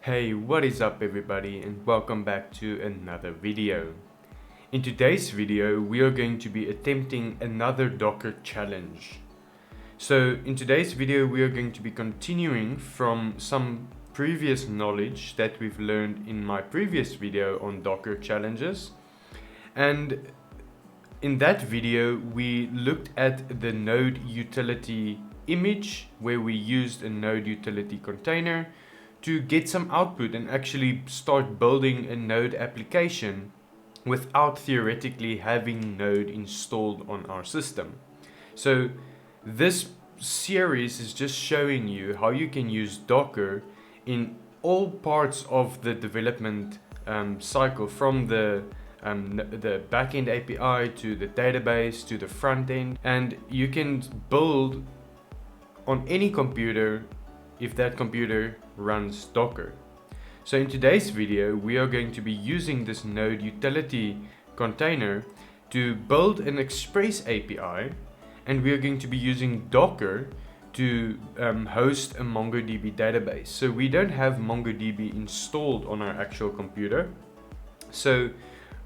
Hey, what is up everybody, and welcome back to another video. In today's video we are going to be attempting another Docker challenge. So in today's video we are going to be continuing from some previous knowledge that we've learned in my previous video on Docker challenges. And in that video we looked at the node utility image where we used a node utility container to get some output and actually start building a node application without theoretically having node installed on our system. So this series is just showing you how you can use Docker in all parts of the development cycle, from the backend API to the database to the front end, and you can build on any computer if that computer runs Docker. So in today's video we are going to be using this node utility container to build an Express API, and we are going to be using Docker to host a MongoDB database. So we don't have MongoDB installed on our actual computer, so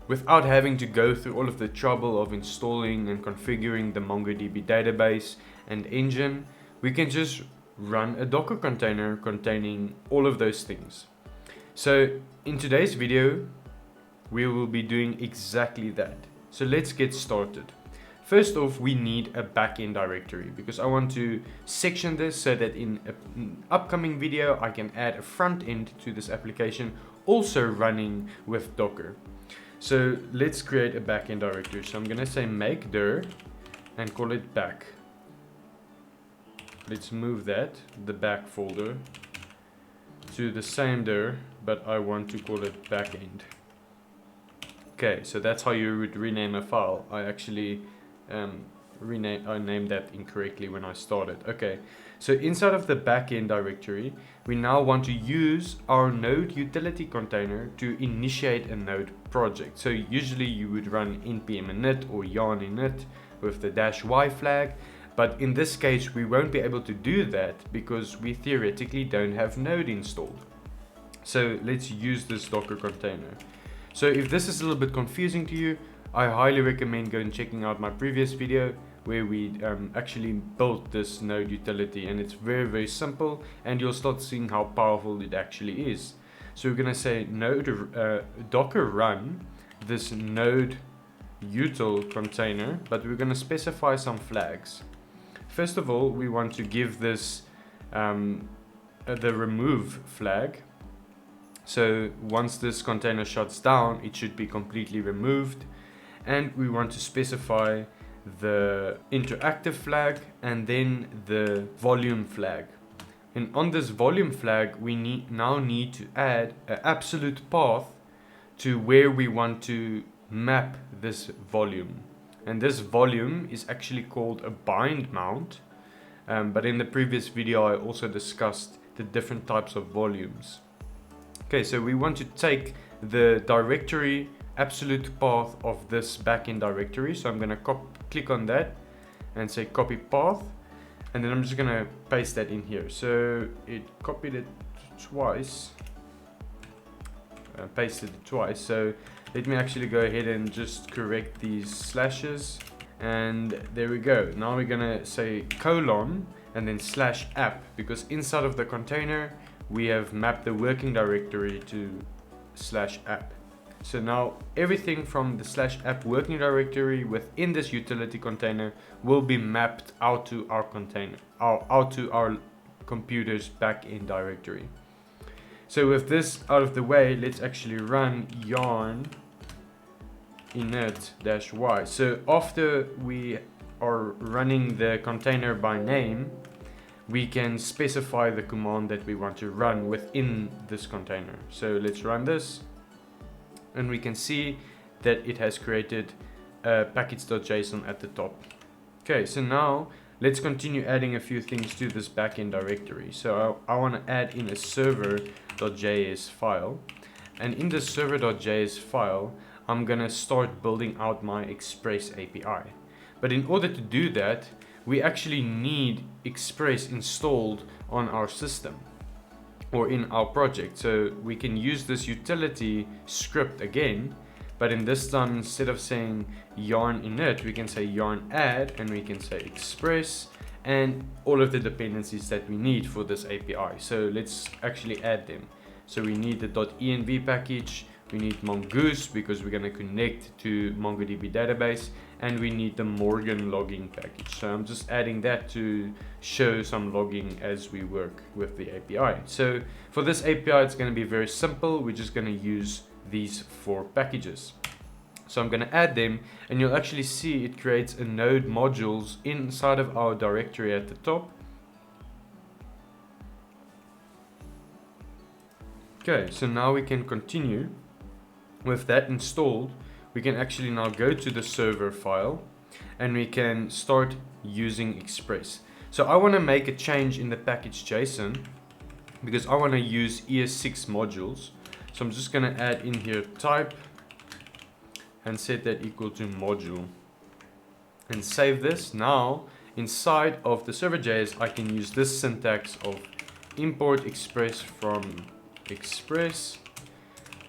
without having to go through all of the trouble of installing and configuring the MongoDB database and engine, we can just run a Docker container containing all of those things. So in today's video we will be doing exactly that. So let's get started. First off, we need a backend directory because I want to section this so that in an upcoming video I can add a front end to this application also running with Docker. So let's create a backend directory. So I'm gonna say make dir and call it back. Let's move that, the back folder, to the same dir, but I want to call it backend. Okay, so that's how you would rename a file. I actually named that incorrectly when I started. Okay, so inside of the backend directory, we now want to use our node utility container to initiate a node project. So usually you would run npm init or yarn init with the -y flag. But in this case, we won't be able to do that because we theoretically don't have node installed. So let's use this Docker container. So if this is a little bit confusing to you, I highly recommend going and checking out my previous video where we actually built this node utility, and it's very, very simple, and you'll start seeing how powerful it actually is. So we're gonna say node Docker run this node util container, but we're gonna specify some flags. First of all, we want to give this the remove flag. So once this container shuts down, it should be completely removed. And we want to specify the interactive flag and then the volume flag. And on this volume flag, we now need to add an absolute path to where we want to map this volume. And this volume is actually called a bind mount, but in the previous video I also discussed the different types of volumes. Okay, so we want to take the directory absolute path of this backend directory. So I'm going to click on that and say copy path, and then I'm just going to paste that in here. So it copied it twice, pasted it twice. So let me actually go ahead and just correct these slashes, and there we go. Now we're gonna say colon and then /app, because inside of the container we have mapped the working directory to /app. So now everything from the /app working directory within this utility container will be mapped out to our container, out to our computer's backend directory. So with this out of the way, let's actually run yarn init-y. So after we are running the container by name, we can specify the command that we want to run within this container. So let's run this, and we can see that it has created a package.json at the top. Okay, so now let's continue adding a few things to this backend directory. So I want to add in a server.js file, and in the server.js file I'm gonna start building out my Express API. But in order to do that, we actually need Express installed on our system. or in our project. So we can use this utility script again, but in this time, instead of saying yarn init, we can say yarn add, and we can say express, and all of the dependencies that we need for this API. So let's actually add them. So we need the .env package, we need mongoose because we're going to connect to MongoDB database, and we need the Morgan logging package. So I'm just adding that to show some logging as we work with the API. So for this API, it's going to be very simple. We're just going to use these 4 packages. So I'm going to add them, and you'll actually see it creates a node modules inside of our directory at the top. Okay, so now we can continue. With that installed, we can actually now go to the server file, and we can start using Express. So I want to make a change in the package JSON because I want to use ES6 modules. So I'm just going to add in here type and set that equal to module and save this. Now inside of the server.js, I can use this syntax of import express from express,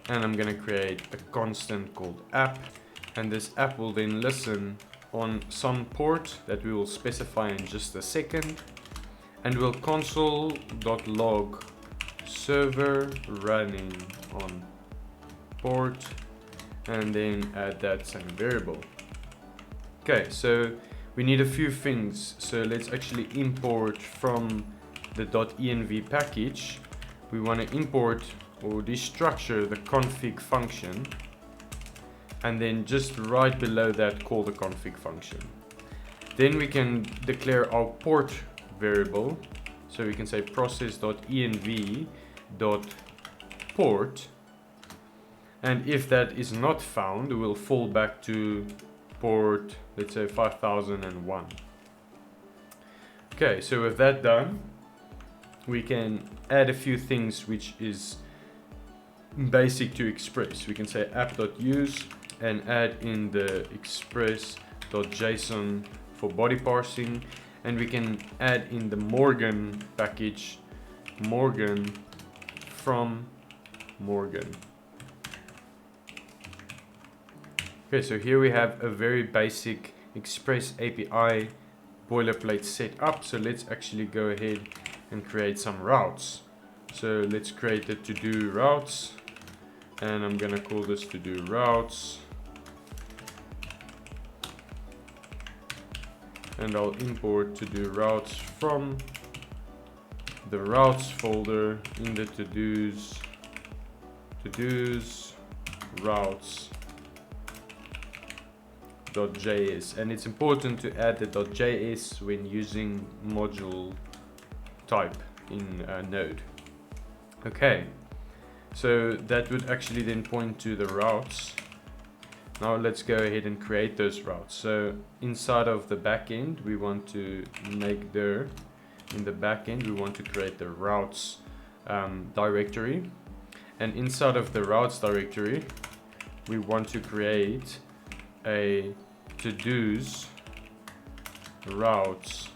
and I'm going to create a constant called app, and this app will then listen on some port that we will specify in just a second, and we'll console.log server running on port, and then add that same variable. Okay, so we need a few things. So let's actually import from the .env package. We want to import or destructure the config function, and then just right below that call the config function. Then we can declare our port variable. So we can say process.env.port, and if that is not found, we'll fall back to port, let's say 5001. Okay, so with that done, we can add a few things which is basic to Express. We can say app.use and add in the express.json for body parsing, and we can add in the Morgan package, Morgan from Morgan. Okay, so here we have a very basic Express API boilerplate set up. So let's actually go ahead and create some routes. So let's create the to-do routes, and I'm gonna call this to-do routes, and I'll import to-do routes from the routes folder in the to-dos routes .js, and it's important to add the .js when using module type in Node. Okay, so that would actually then point to the routes. Now let's go ahead and create those routes. So inside of the backend, we want to make there, in the backend, we want to create the routes directory, and inside of the routes directory, we want to create a to-dos routes.js,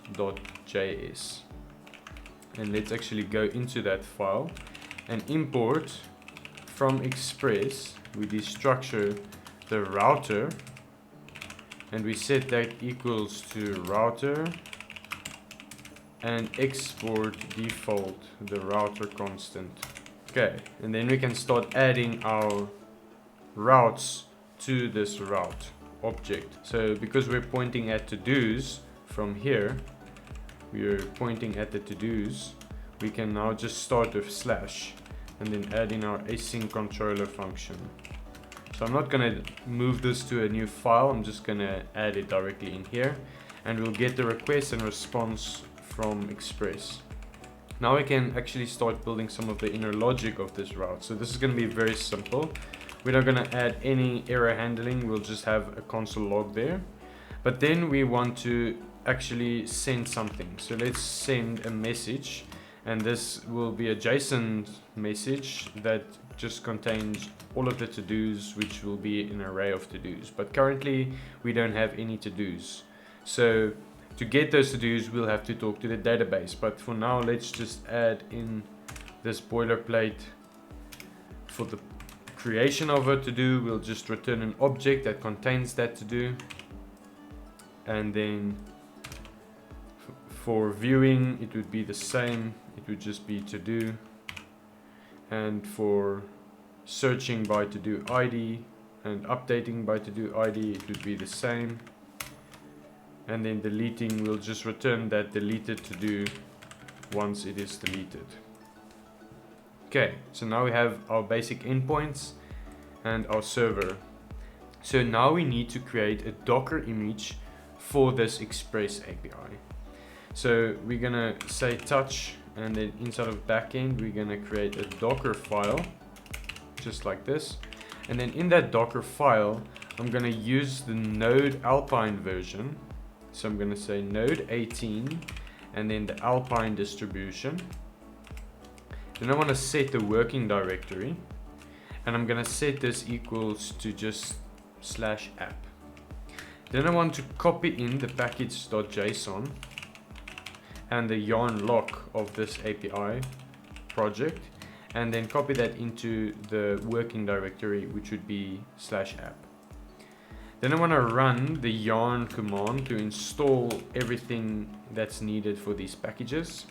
and let's actually go into that file and import from Express. We destructure the router, and we set that equals to router, and export default the router constant. Okay, and then we can start adding our routes to this route object. So because we're pointing at to-dos from here, we're pointing at the to-dos, we can now just start with slash and then add in our async controller function. So I'm not gonna move this to a new file, I'm just gonna add it directly in here, and we'll get the request and response from Express. Now we can actually start building some of the inner logic of this route. So this is gonna be very simple. We're not gonna add any error handling, we'll just have a console log there. But then we want to actually send something. So let's send a message, and this will be a JSON message that just contains all of the to-dos, which will be an array of to-dos. But currently we don't have any to-dos. So to get those to-dos, we'll have to talk to the database. But for now, let's just add in this boilerplate for the creation of a to-do, we'll just return an object that contains that to-do. And then for viewing, it would be the same. It would just be to-do. And for searching by to-do ID and updating by to-do ID, it would be the same. And then deleting, we'll just return that deleted to-do once it is deleted. Okay, so now we have our basic endpoints and our server. So now we need to create a Docker image for this Express API. So we're gonna say touch, and then inside of backend, we're gonna create a Docker file, just like this. And then in that Docker file, I'm gonna use the Node Alpine version. So I'm gonna say Node 18, and then the Alpine distribution. Then I want to set the working directory, and I'm going to set this equals to just /app. Then I want to copy in the package.json and the yarn lock of this API project, and then copy that into the working directory, which would be /app. Then I want to run the yarn command to install everything that's needed for these packages.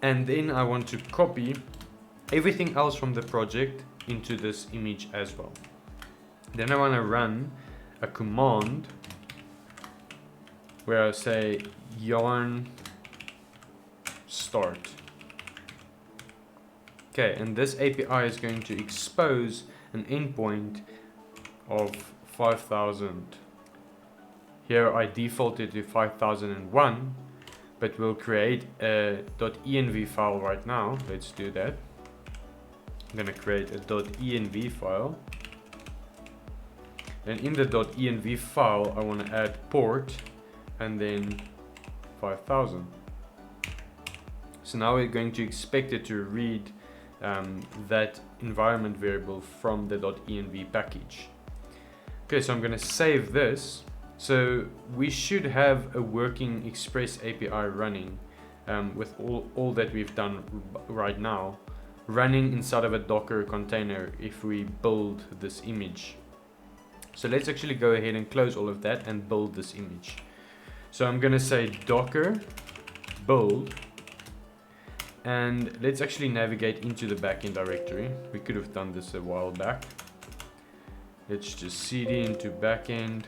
And then I want to copy everything else from the project into this image as well. Then I want to run a command where I say yarn start. Okay, and this API is going to expose an endpoint of 5000. Here I defaulted to 5001. But we'll create a .env file right now. Let's do that. I'm gonna create a .env file. And in the .env file, I want to add port and then 5000. So now we're going to expect it to read that environment variable from the .env package. Okay, so I'm gonna save this. So we should have a working Express API running with all that we've done right now, running inside of a Docker container if we build this image. So let's actually go ahead and close all of that and build this image. So I'm going to say Docker build, and let's actually navigate into the backend directory. We could have done this a while back. Let's just cd into backend.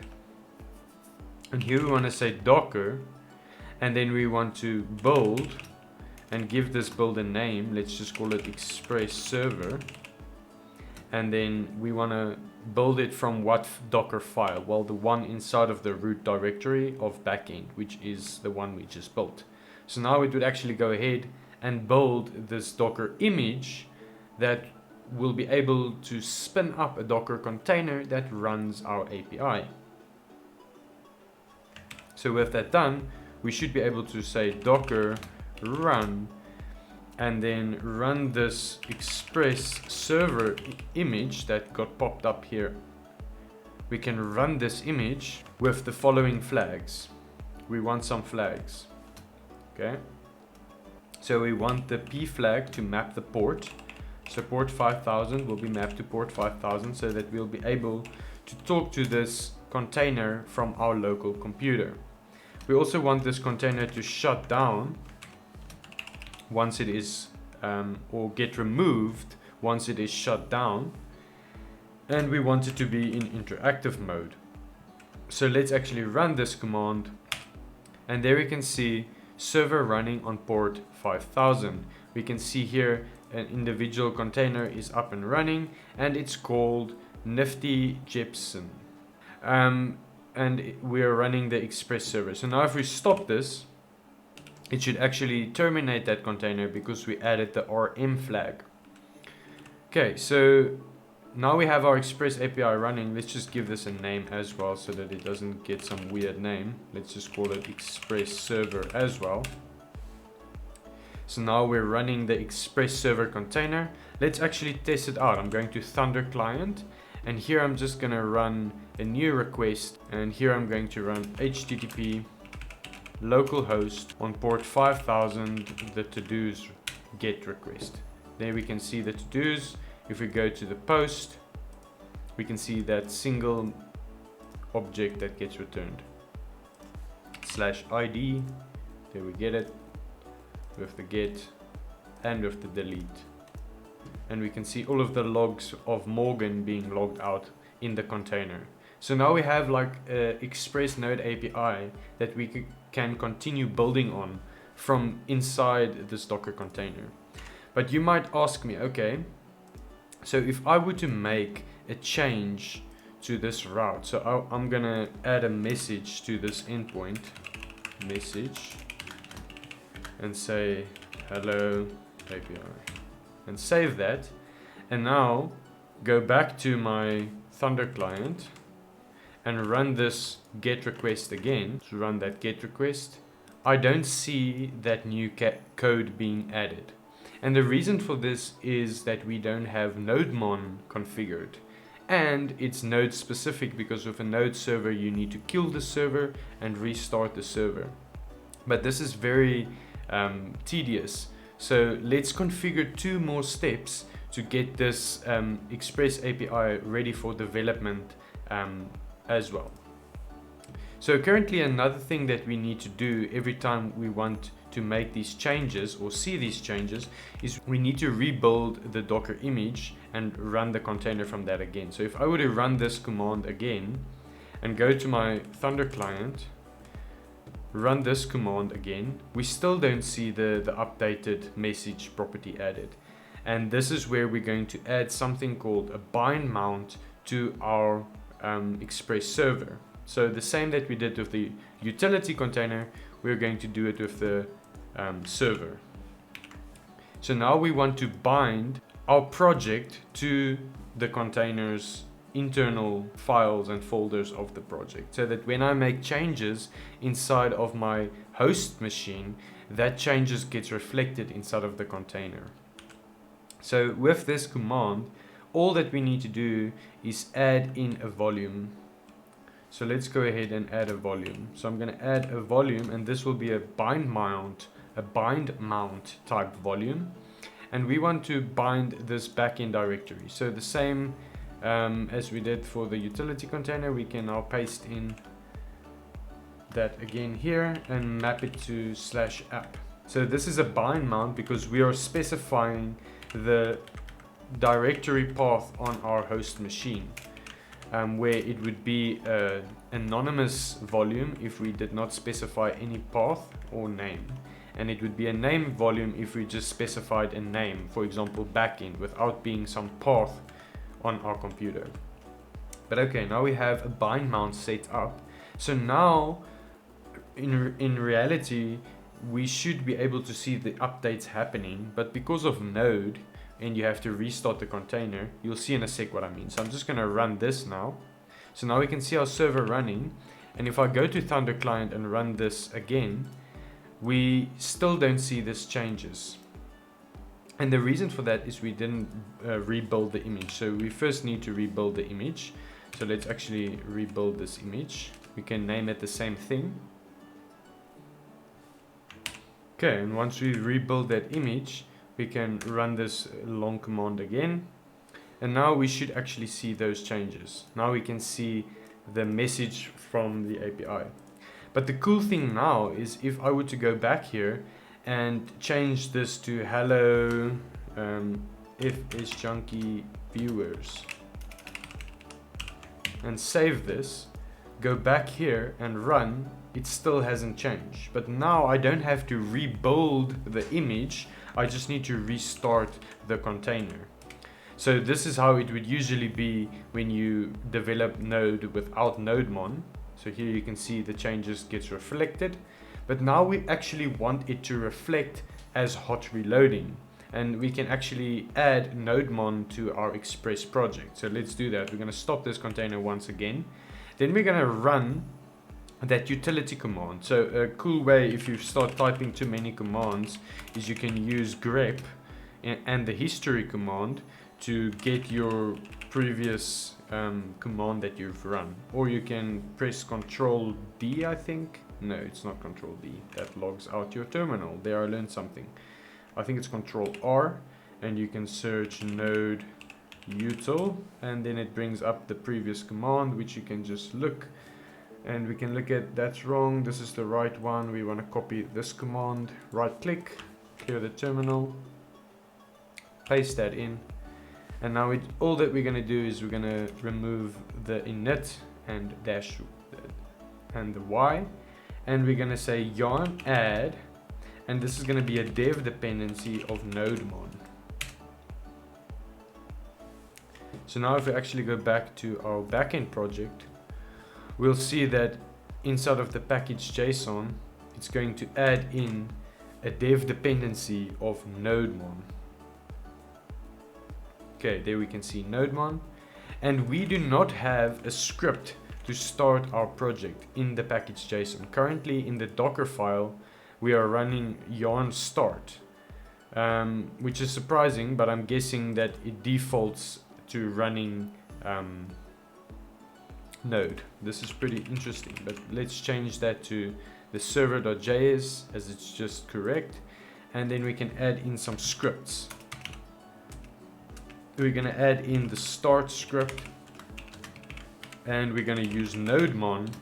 And here we want to say Docker, and then we want to build and give this build a name. Let's just call it Express Server. And then we want to build it from what Docker file? Well, the one inside of the root directory of backend, which is the one we just built. So now it would actually go ahead and build this Docker image that will be able to spin up a Docker container that runs our API. So with that done, we should be able to say Docker run, and then run this Express Server image that got popped up here. We can run this image with the following flags. We want some flags. Okay. So we want the P flag to map the port. So port 5000 will be mapped to port 5000 so that we'll be able to talk to this container from our local computer. We also want this container to shut down once it is, or get removed once it is shut down. And we want it to be in interactive mode. So let's actually run this command. And there we can see server running on port 5000. We can see here an individual container is up and running, and it's called Nifty Gypsum. And we are running the Express server. So now if we stop this, it should actually terminate that container because we added the RM flag. Okay, so now we have our Express API running. Let's just give this a name as well so that it doesn't get some weird name. Let's just call it Express Server as well. So now we're running the Express Server container. Let's actually test it out. I'm going to Thunder Client, and here I'm just going to run a new request, and here I'm going to run HTTP localhost on port 5000. The to-dos get request. There we can see the to-dos. If we go to the post, we can see that single object that gets returned. /id, there we get it, with the get and with the delete. And we can see all of the logs of Morgan being logged out in the container. So now we have like a Express Node API that we can continue building on from inside this Docker container. But you might ask me, okay, so if I were to make a change to this route, so I'm gonna add a message to this endpoint, message, and say hello API, and save that, and now go back to my Thunder client and run this get request again. To run that get request, I don't see that new code being added. And the reason for this is that we don't have NodeMon configured. And it's node specific, because with a node server you need to kill the server and restart the server. But this is very tedious. So let's configure 2 more steps to get this Express API ready for development as well. So currently another thing that we need to do every time we want to make these changes or see these changes is we need to rebuild the Docker image and run the container from that again. So if I were to run this command again and go to my Thunder client, run this command again, we still don't see the updated message property added. And this is where we're going to add something called a bind mount to our Express server. So the same that we did with the utility container, we're going to do it with the server. So now we want to bind our project to the container's internal files and folders of the project, so that when I make changes inside of my host machine, that changes gets reflected inside of the container. So with this command, all that we need to do is add in a volume. So let's go ahead and add a volume. So I'm going to add a volume, and this will be a bind mount type volume. And we want to bind this backend directory. So the same as we did for the utility container, we can now paste in that again here and map it to /app. So this is a bind mount because we are specifying the directory path on our host machine, where it would be an anonymous volume if we did not specify any path or name, and it would be a name volume if we just specified a name, for example backend, without being some path on our computer. But okay, now we have a bind mount set up. So now in reality we should be able to see the updates happening, but because of Node and you have to restart the container, you'll see in a sec what I mean. So I'm just going to run this now. So now we can see our server running, and if I go to Thunder client and run this again, we still don't see this changes. And the reason for that is we didn't rebuild the image. So we first need to rebuild the image. So let's actually rebuild this image. We can name it the same thing. Okay, and once we rebuild that image, we can run this long command again. And now we should actually see those changes. Now we can see the message from the API. But the cool thing now is if I were to go back here and change this to hello fsjunkie viewers and save this, go back here and run, it still hasn't changed. But now I don't have to rebuild the image, I just need to restart the container. So this is how it would usually be when you develop Node without NodeMon. So here you can see the changes gets reflected, but now we actually want it to reflect as hot reloading, and we can actually add NodeMon to our Express project. So let's do that. We're going to stop this container once again. Then we're going to run that utility command. So a cool way if you start typing too many commands is you can use grep and the history command to get your previous command that you've run, or you can press Control D, I think. No, it's not Control D. That logs out your terminal. There I learned something. I think it's Control R, and you can search node util, and then it brings up the previous command, which you can just look, and we can look at that's wrong, this is the right one. We want to copy this command, right click, clear the terminal, paste that in, and now all that we're going to do is we're going to remove the init and dash and the y, and we're going to say yarn add, and this is going to be a dev dependency of nodemon. So now if we actually go back to our backend project, we'll see that inside of the package JSON, it's going to add in a dev dependency of nodemon. Okay, there we can see nodemon, and we do not have a script to start our project in the package JSON. Currently in the Docker file, we are running yarn start, which is surprising, but I'm guessing that it defaults to running node. This is pretty interesting, but let's change that to the server.js as it's just correct, and then we can add in some scripts. We're going to add in the start script, and we're going to use nodemon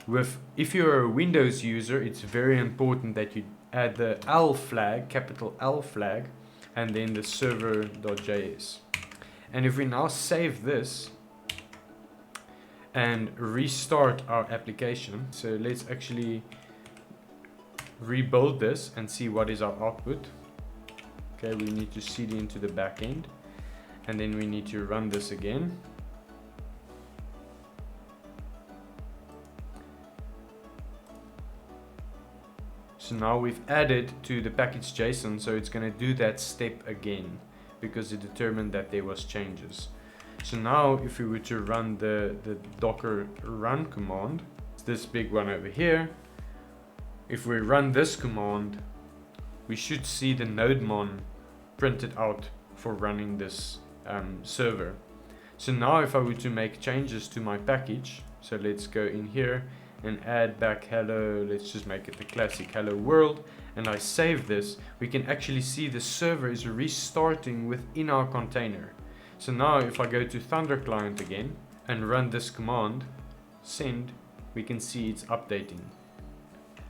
with, if you're a Windows user, it's very important that you add the L flag, capital L flag, and then the server.js. And if we now save this and restart our application, so let's actually rebuild this and see what is our output. Okay, we need to cd into the backend, and then we need to run this again. So now we've added to the package JSON, so it's going to do that step again because it determined that there was changes. So now if we were to run the docker run command, it's this big one over here. If we run this command, we should see the nodemon printed out for running this server. So now if I were to make changes to my package, so let's go in here and add back hello, let's just make it the classic hello world, and I save this, we can actually see the server is restarting within our container. So now if I go to Thunder client again and run this command, send, we can see it's updating.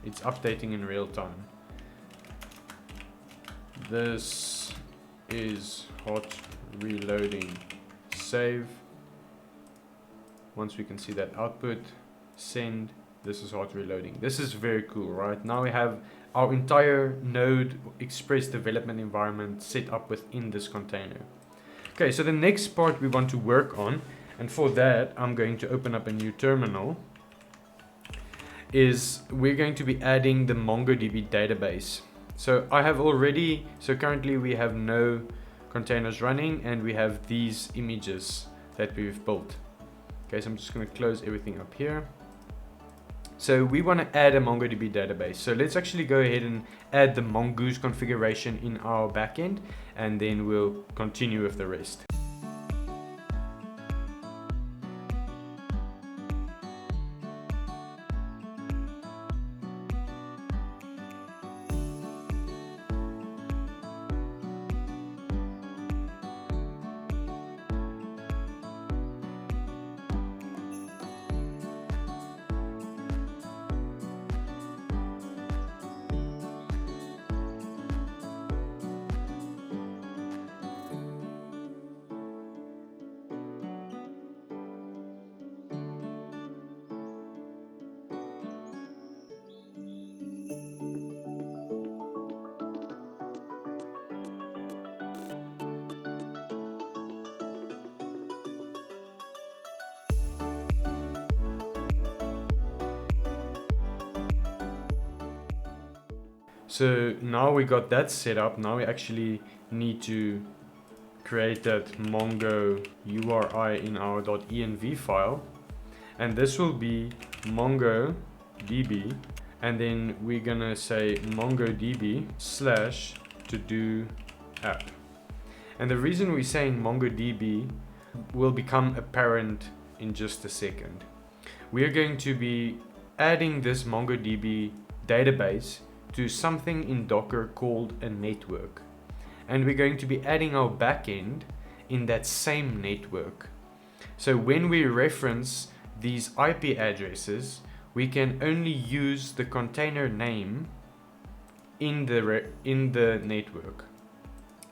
It's updating in real time. This is hot reloading, save. Once we can see that output, send, this is hot reloading. This is very cool, right? Now we have our entire Node Express development environment set up within this container. Okay, so the next part we want to work on, and for that I'm going to open up a new terminal, is we're going to be adding the MongoDB database. So currently we have no containers running, and we have these images that we've built. Okay, so I'm just going to close everything up here. So we want to add a MongoDB database. So let's actually go ahead and add the Mongoose configuration in our backend, and then we'll continue with the rest. So now we got that set up. Now we actually need to create that Mongo URI in our .env file, and this will be MongoDB, and then we're gonna say MongoDB / to do app. And the reason we're saying MongoDB will become apparent in just a second. We are going to be adding this MongoDB database to something in Docker called a network. and we're going to be adding our backend in that same network. So when we reference these IP addresses, we can only use the container name in the network.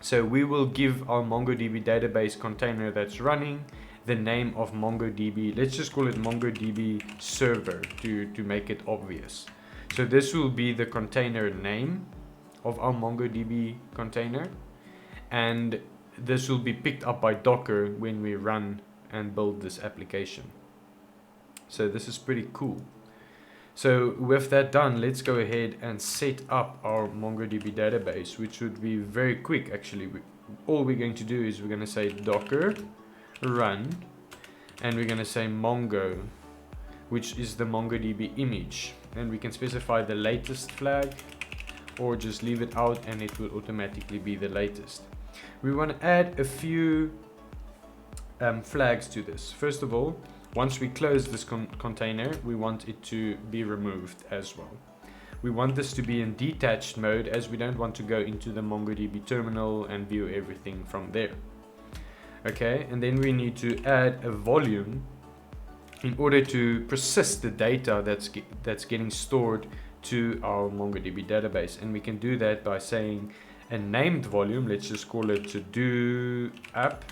So we will give our MongoDB database container that's running the name of MongoDB. Let's just call it MongoDB server to make it obvious. So this will be the container name of our MongoDB container, and this will be picked up by Docker when we run and build this application. So this is pretty cool. So with that done, let's go ahead and set up our MongoDB database, which would be very quick actually. All we're going to do is we're going to say docker run, and we're going to say Mongo, which is the MongoDB image, and we can specify the latest flag or just leave it out and it will automatically be the latest. We want to add a few flags to this. First of all, once we close this container, we want it to be removed as well. We want this to be in detached mode, as we don't want to go into the MongoDB terminal and view everything from there. Okay, and then we need to add a volume in order to persist the data that's getting stored to our MongoDB database. And we can do that by saying a named volume, let's just call it to do app,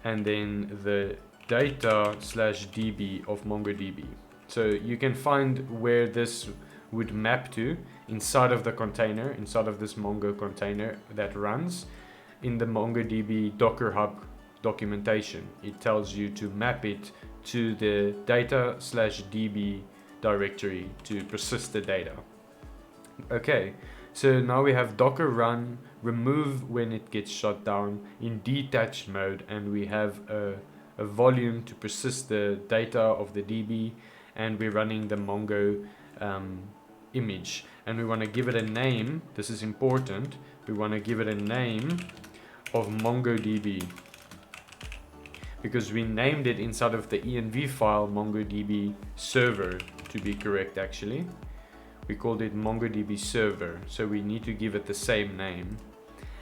and then the data/db of MongoDB. So you can find where this would map to inside of the container, inside of this Mongo container that runs in the MongoDB Docker Hub documentation. It tells you to map it to the data/db directory to persist the data. Okay, so now we have docker run, remove when it gets shut down in detached mode, and we have a volume to persist the data of the DB, and we're running the Mongo image, and we want to give it a name. This is important. We want to give it a name of MongoDB, because we named it inside of the env file MongoDB server, to be correct actually. We called it MongoDB server, so we need to give it the same name.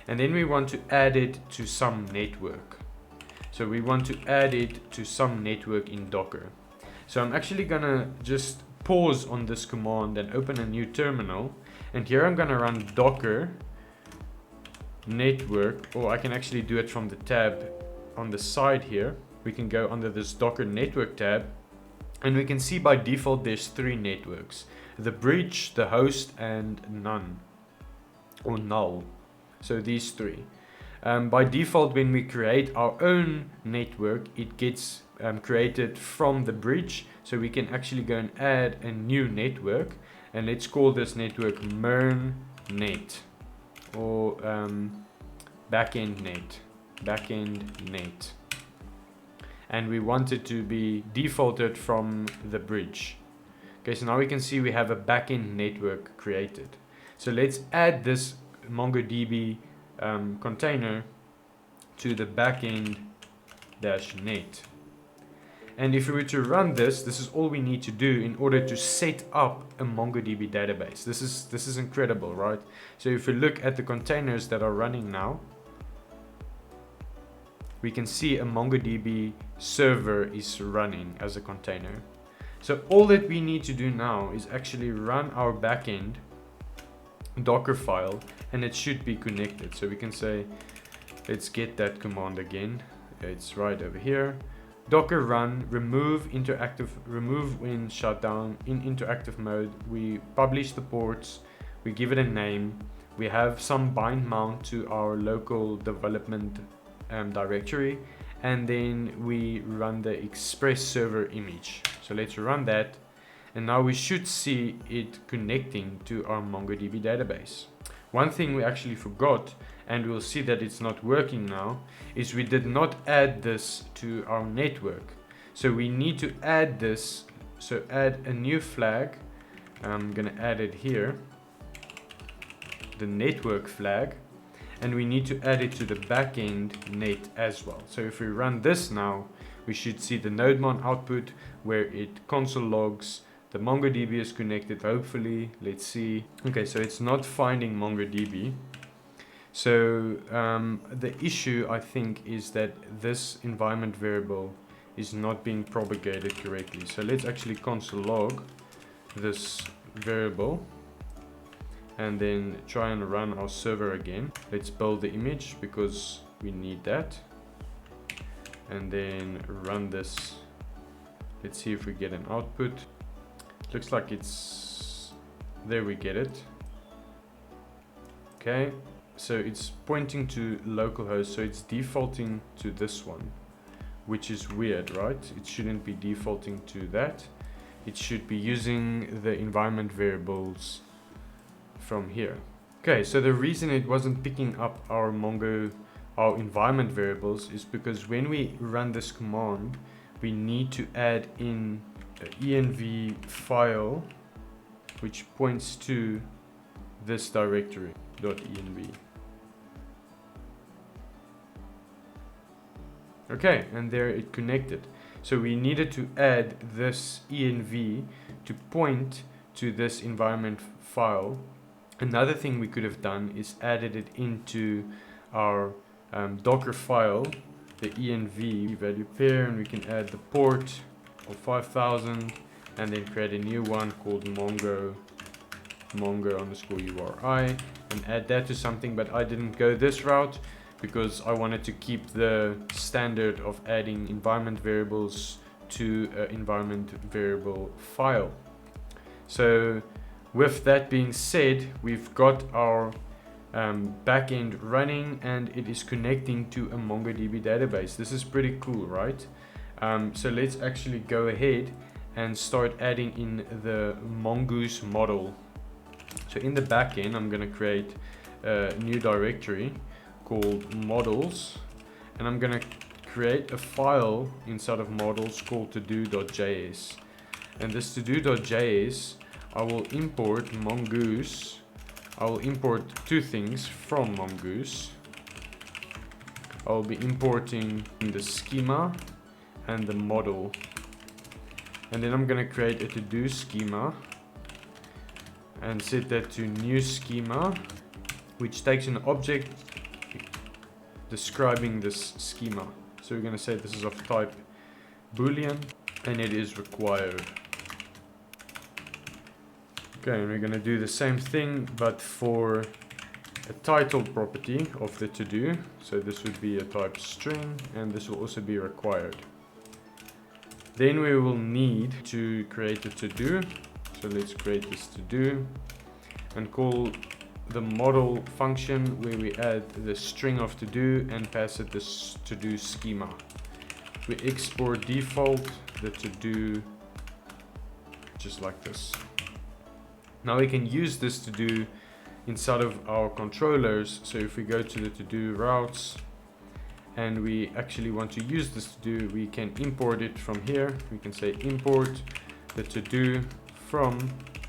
And then we want to add it to some network. So we want to add it to some network in Docker. So I'm actually gonna just pause on this command and open a new terminal. And here I'm gonna run docker network, or I can actually do it from the tab on the side here. We can go under this Docker network tab, and we can see by default there's 3 networks: the bridge, the host, and none or null. So these 3. By default, when we create our own network, it gets created from the bridge. So we can actually go and add a new network, and let's call this network MERNnet, or backend net. And we want it to be defaulted from the bridge. Okay, so now we can see we have a backend network created. So let's add this MongoDB container to the backend-net. And if we were to run this is all we need to do in order to set up a MongoDB database. This is incredible, right? So if we look at the containers that are running now, we can see a MongoDB server is running as a container. So all that we need to do now is actually run our backend Docker file, and it should be connected. So we can say, let's get that command again. It's right over here. Docker run, remove when shut down in interactive mode. We publish the ports, we give it a name, we have some bind mount to our local development directory, and then we run the Express server image. So let's run that, and now we should see it connecting to our MongoDB database. One thing we actually forgot, and we'll see that it's not working now, is we did not add this to our network. So we need to add this. So add a new flag. I'm gonna add it here, the network flag, and we need to add it to the backend net as well. So if we run this now, we should see the nodemon output where it console logs the MongoDB is connected, hopefully. Let's see. Okay, so it's not finding MongoDB. So the issue, I think, is that this environment variable is not being propagated correctly. So let's actually console log this variable and then try and run our server again. Let's build the image because we need that, and then run this. Let's see if we get an output. Looks like it's there. We get it. Okay, so it's pointing to localhost, so it's defaulting to this one, which is weird, right? It shouldn't be defaulting to that. It should be using the environment variables from here. Okay, so the reason it wasn't picking up our environment variables is because when we run this command, we need to add in an env file which points to this directory .env. Okay, and there it connected. So we needed to add this env to point to this environment file. Another thing we could have done is added it into our Docker file, the env value pair, and we can add the port of 5000 and then create a new one called mongo _URI and add that to something. But I didn't go this route because I wanted to keep the standard of adding environment variables to an environment variable file. So with that being said, we've got our backend running and it is connecting to a MongoDB database. This is pretty cool, right? So let's actually go ahead and start adding in the mongoose model. So in the backend, I'm going to create a new directory called models, and I'm going to create a file inside of models called todo.js. And this todo.js, I will import mongoose. I will import two things from mongoose. I'll be importing the schema and the model, and then I'm going to create a to-do schema and set that to new schema, which takes an object describing this schema. So we're going to say this is of type boolean and it is required. Okay, and we're going to do the same thing but for a title property of the to-do. So this would be a type string and this will also be required. Then we will need to create a to-do. So let's create this to-do and call the model function where we add the string of to-do and pass it this to-do schema. We export default the to-do just like this. Now we can use this to-do inside of our controllers. So if we go to the to-do routes and we actually want to use this to-do, we can import it from here. We can say import the to-do from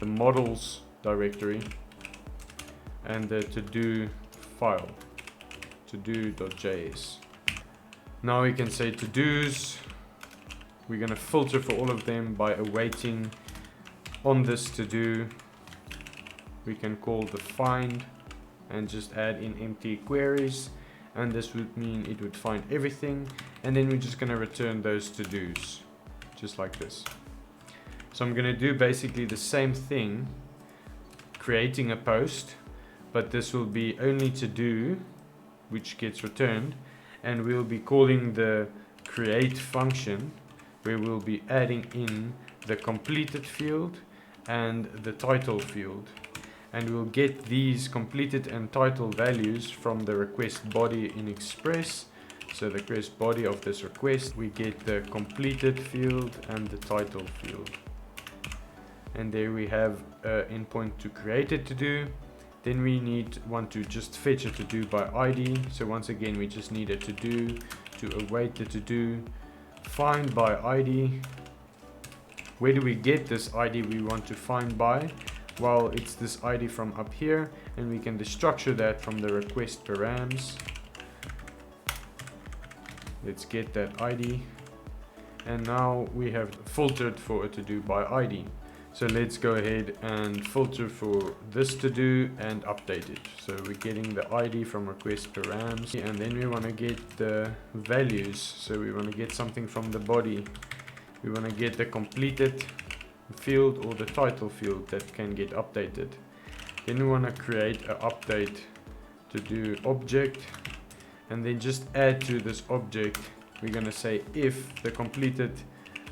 the models directory and the to-do file, todo.js. Now we can say to-dos. We're going to filter for all of them by awaiting on this to-do. We can call the find and just add in empty queries, and this would mean it would find everything, and then we're just going to return those to-dos just like this. So I'm going to do basically the same thing, creating a post, but this will be only to do, which gets returned, and we'll be calling the create function where we'll be adding in the completed field and the title field. And we'll get these completed and title values from the request body in Express. So the request body of this request, we get the completed field and the title field. And there we have an endpoint to create it to do. Then we want to just fetch a to do by ID. So once again, we just need a to do to await the to do, find by ID. Where do we get this ID we want to find by? Well, it's this ID from up here, and we can destructure that from the request params. Let's get that ID. And now we have filtered for a to do by ID. So let's go ahead and filter for this to do and update it. So we're getting the ID from request params, and then we want to get the values. So we want to get something from the body. We want to get the completed field or the title field that can get updated. Then we want to create an update to do object, and then just add to this object. We're going to say if the completed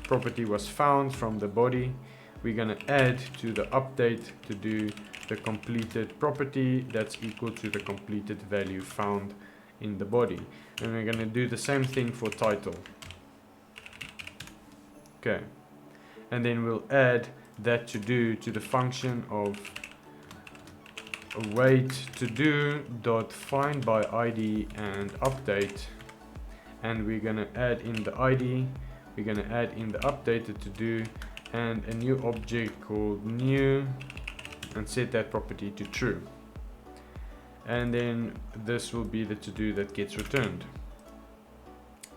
property was found from the body, we're going to add to the update to do the completed property that's equal to the completed value found in the body. And we're going to do the same thing for title. Okay. And then we'll add that to do to the function of await to do dot find by ID and update. And we're going to add in the ID, we're going to add in the updated to do, and a new object called new, and set that property to true. And then this will be the to-do that gets returned.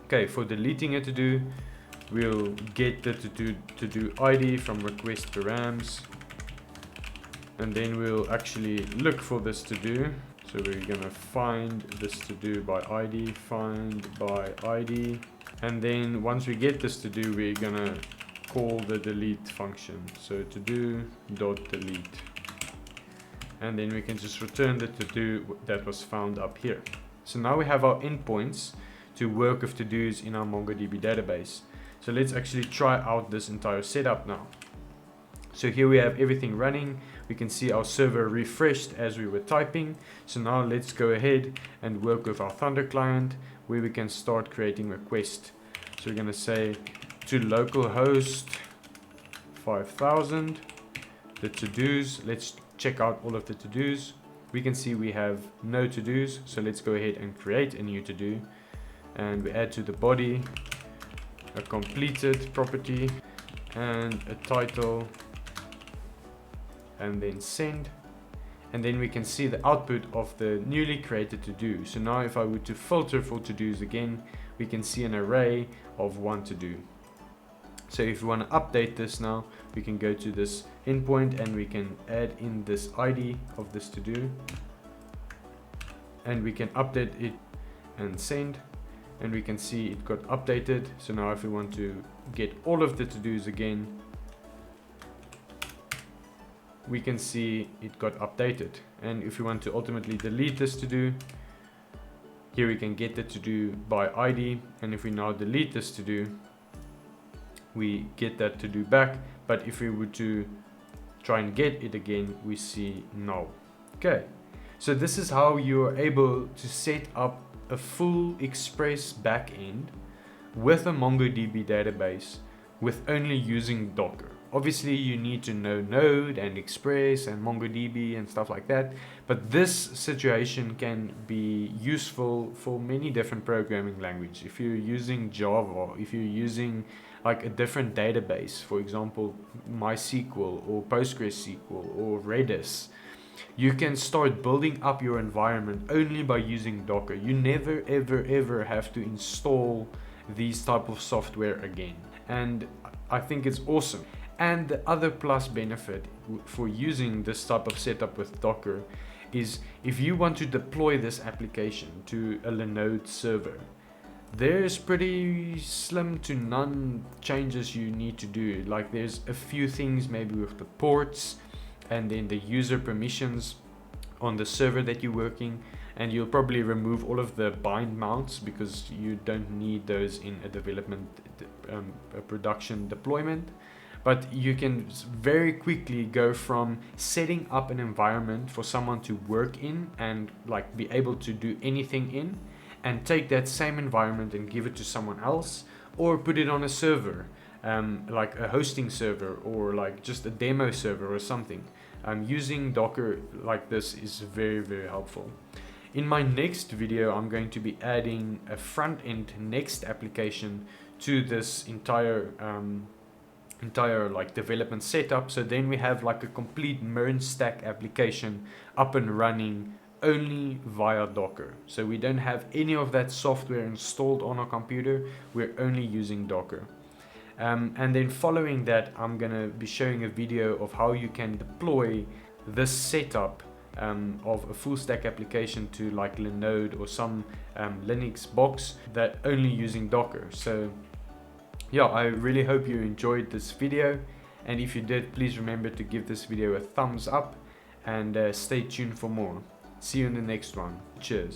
Okay, for deleting a to-do, we'll get the to-do ID from request params, and then we'll actually look for this to-do. So we're gonna find this to-do by ID, find by ID, and then once we get this to-do, we're gonna call the delete function. So to do dot delete, and then we can just return the to do that was found up here. So now we have our endpoints to work with to dos in our MongoDB database. So let's actually try out this entire setup now. So here we have everything running. We can see our server refreshed as we were typing. So now let's go ahead and work with our Thunder client, where we can start creating requests. So we're going to say to localhost 5000, the to-dos. Let's check out all of the to-dos. We can see we have no to-dos, so let's go ahead and create a new to-do, and we add to the body a completed property and a title, and then send. And then we can see the output of the newly created to-do. So now if I were to filter for to-dos again, we can see an array of one to-do. So if we want to update this now, we can go to this endpoint and we can add in this ID of this to-do, and we can update it and send, and we can see it got updated. So now if we want to get all of the to-dos again, we can see it got updated. And if we want to ultimately delete this to-do, here we can get the to-do by ID, and if we now delete this to-do, we get that to do back. But if we were to try and get it again, we see no. Okay, so this is how you are able to set up a full Express backend with a MongoDB database with only using Docker. Obviously you need to know Node and Express and MongoDB and stuff like that, but this situation can be useful for many different programming languages. If you're using Java, if you're using like a different database, for example MySQL or PostgreSQL or Redis, you can start building up your environment only by using Docker. You never ever have to install these type of software again, and I think it's awesome. And the other plus benefit for using this type of setup with Docker is if you want to deploy this application to a Linode server, there's pretty slim to none changes you need to do. Like there's a few things maybe with the ports and then the user permissions on the server that you're working, and you'll probably remove all of the bind mounts because you don't need those in a development a production deployment. But you can very quickly go from setting up an environment for someone to work in and like be able to do anything in, and take that same environment and give it to someone else, or put it on a server, like a hosting server or like just a demo server or something. Using Docker like this is very helpful. In my next video, I'm going to be adding a front-end Next application to this entire like development setup. So then we have like a complete MERN stack application up and running only via Docker. So we don't have any of that software installed on our computer. We're only using Docker. And then following that, I'm gonna be showing a video of how you can deploy this setup of a full stack application to like Linode or some Linux box that only using Docker. So yeah, I really hope you enjoyed this video, and if you did, please remember to give this video a thumbs up and stay tuned for more. See you in the next one. Cheers.